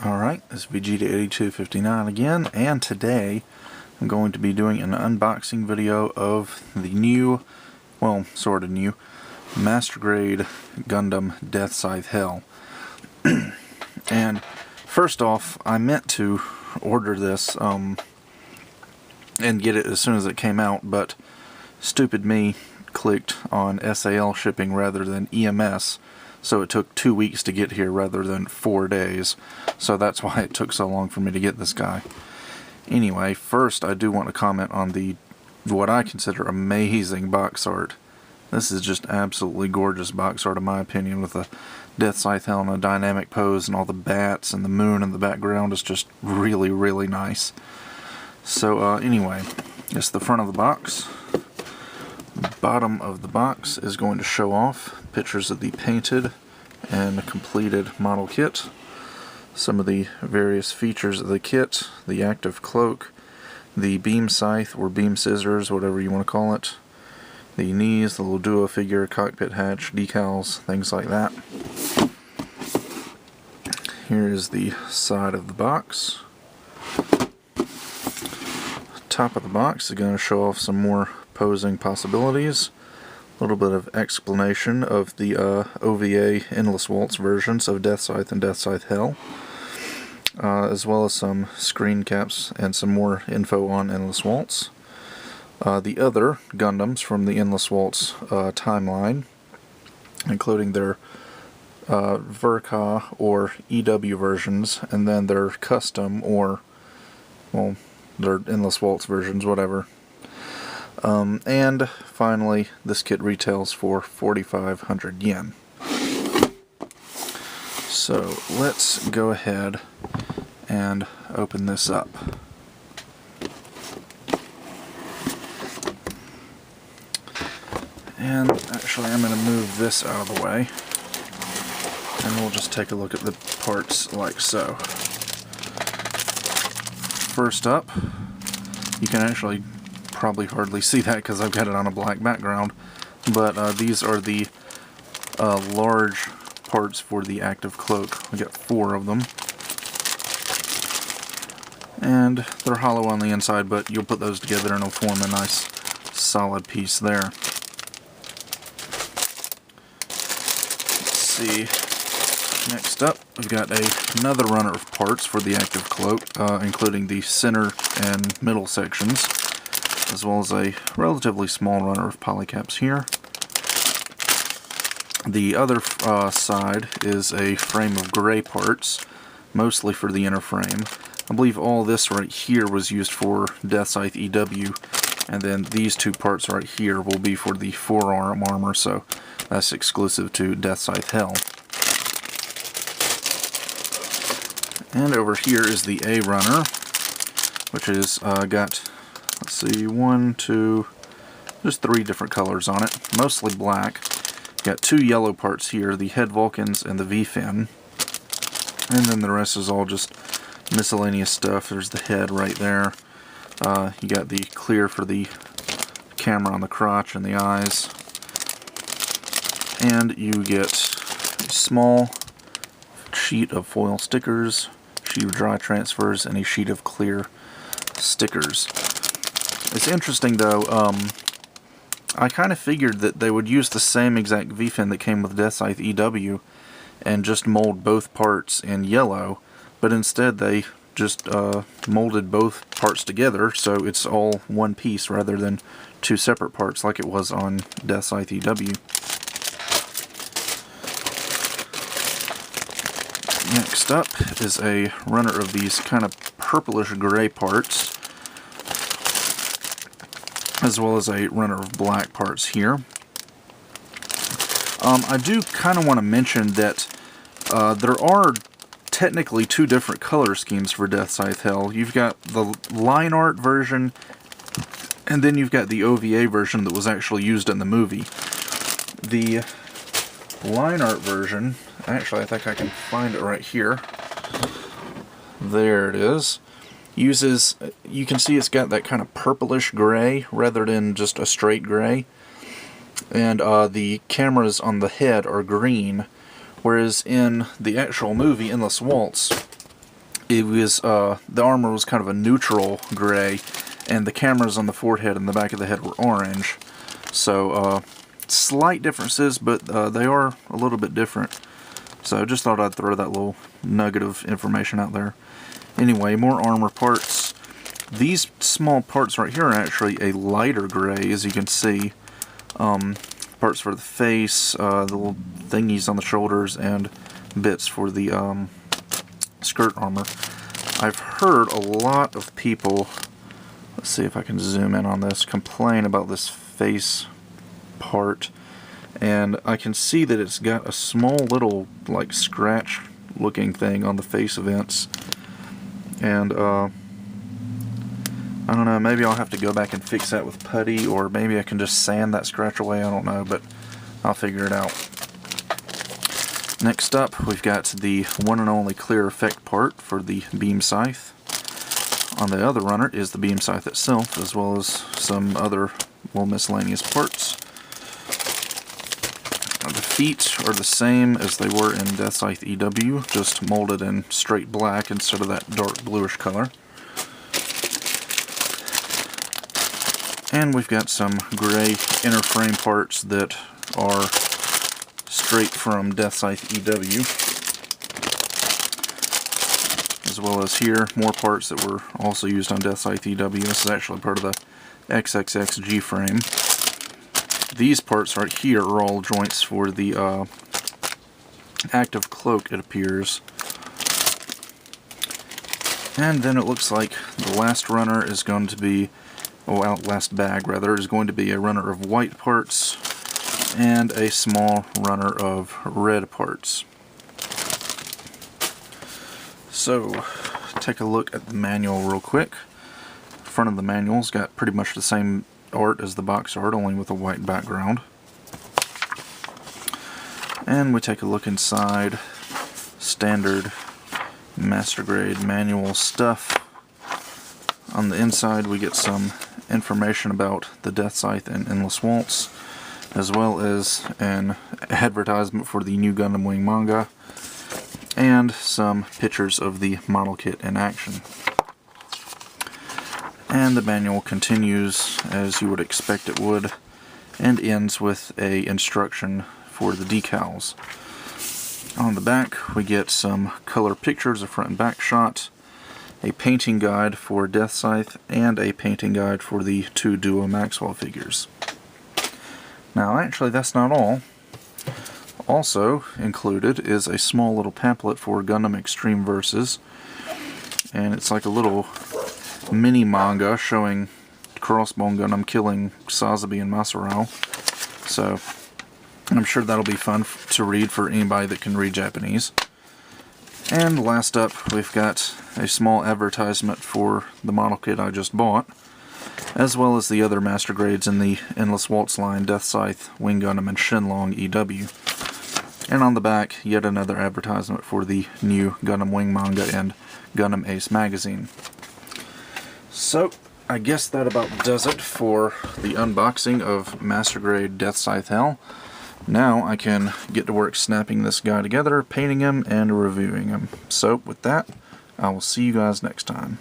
Alright, this is Vegeta8259 again, and today I'm going to be doing an unboxing video of the new, well, sort of new, Master Grade Gundam Deathscythe Hell. And first off, I meant to order this and get it as soon as it came out, but stupid me clicked on SAL shipping rather than EMS. So it took 2 weeks to get here rather than 4 days. So that's why it took so long for me to get this guy. Anyway, first I do want to comment on the what I consider amazing box art. This is just absolutely gorgeous box art in my opinion, with the Deathscythe Hell in a dynamic pose and all the bats and the moon in the background is just really, really nice. So anyway, it's the front of the box. Bottom of the box is going to show off pictures of the painted and completed model kit, some of the various features of the kit, the active cloak, the beam scythe or beam scissors, whatever you want to call it, the knees, the little duo figure, cockpit hatch, decals, things like that. Here is the side of the box. Top of the box is going to show off some more posing possibilities, a little bit of explanation of the OVA Endless Waltz versions of Deathscythe and Deathscythe Hell, as well as some screen caps and some more info on Endless Waltz. The other Gundams from the Endless Waltz timeline, including their Verka or EW versions, and then their custom or, well, their Endless Waltz versions, whatever. And finally, this kit retails for 4,500 yen. So let's go ahead and open this up. And actually I'm going to move this out of the way, and we'll just take a look at the parts like so. First up, you can actually probably hardly see that because I've got it on a black background, but these are the large parts for the active cloak. We got 4 of them, and they're hollow on the inside, but you'll put those together and it'll form a nice solid piece there. Let's see. Next up, we've got another runner of parts for the active cloak, including the center and middle sections, as well as a relatively small runner of polycaps here. The other side is a frame of gray parts, mostly for the inner frame. I believe all this right here was used for Deathscythe EW, and then these 2 parts right here will be for the forearm armor, so that's exclusive to Deathscythe Hell. And over here is the A runner, which is got, let's see, 1, 2, just 3 different colors on it, mostly black. Got 2 yellow parts here, the head Vulcans and the V-fin. And then the rest is all just miscellaneous stuff. There's the head right there. You got the clear for the camera on the crotch and the eyes. And you get a small sheet of foil stickers, sheet of dry transfers, and a sheet of clear stickers. It's interesting though, I kind of figured that they would use the same exact V-fin that came with Deathscythe EW and just mold both parts in yellow, but instead they just molded both parts together, so it's all one piece rather than 2 separate parts like it was on Deathscythe EW. Next up is a runner of these kind of purplish gray parts, as well as a runner of black parts here. I do kind of want to mention that there are technically 2 different color schemes for Deathscythe Hell. You've got the line art version, and then you've got the OVA version that was actually used in the movie. The line art version, actually I think I can find it right here. There it is. Uses, you can see it's got that kind of purplish gray rather than just a straight gray, and the cameras on the head are green, whereas in the actual movie Endless Waltz it was the armor was kind of a neutral gray, and the cameras on the forehead and the back of the head were orange. So slight differences, but they are a little bit different. So I just thought I'd throw that little nugget of information out there. Anyway, more armor parts. These small parts right here are actually a lighter gray, as you can see. Parts for the face, the little thingies on the shoulders, and bits for the skirt armor. I've heard a lot of people, let's see if I can zoom in on this, complain about this face part. And I can see that it's got a small little, like, scratch looking thing on the face vents. And I don't know, maybe I'll have to go back and fix that with putty, or maybe I can just sand that scratch away, I don't know, but I'll figure it out. Next up, we've got the one and only clear effect part for the beam scythe. On the other runner is the beam scythe itself, as well as some other little miscellaneous parts. The feet are the same as they were in Deathscythe EW, just molded in straight black instead of that dark bluish color. And we've got some gray inner frame parts that are straight from Deathscythe EW. As well as here, more parts that were also used on Deathscythe EW. This is actually part of the XXXG frame. These parts right here are all joints for the active cloak, it appears. And then it looks like the last runner is going to be, last bag rather, is going to be a runner of white parts and a small runner of red parts. So, take a look at the manual real quick. The front of the manual's got pretty much the same art as the box art, only with a white background. And we take a look inside. Standard master grade manual stuff. On the inside we get some information about the Deathscythe and Endless Waltz, as well as an advertisement for the new Gundam Wing manga, and some pictures of the model kit in action. And the manual continues as you would expect it would, and ends with a instruction for the decals. On the back we get some color pictures, a front and back shot, a painting guide for Deathscythe, and a painting guide for the two Duo Maxwell figures. Now actually that's not all. Also included is a small little pamphlet for Gundam Extreme Versus, and it's like a little mini manga showing Crossbone Gundam killing Sazabi and Masaru. So I'm sure that'll be fun to read for anybody that can read Japanese. And last up, we've got a small advertisement for the model kit I just bought, as well as the other master grades in the Endless Waltz line, Deathscythe, Wing Gundam, and Shenlong EW. And on the back, yet another advertisement for the new Gundam Wing manga and Gundam Ace magazine. So, I guess that about does it for the unboxing of Master Grade Deathscythe Hell. Now I can get to work snapping this guy together, painting him, and reviewing him. So, with that, I will see you guys next time.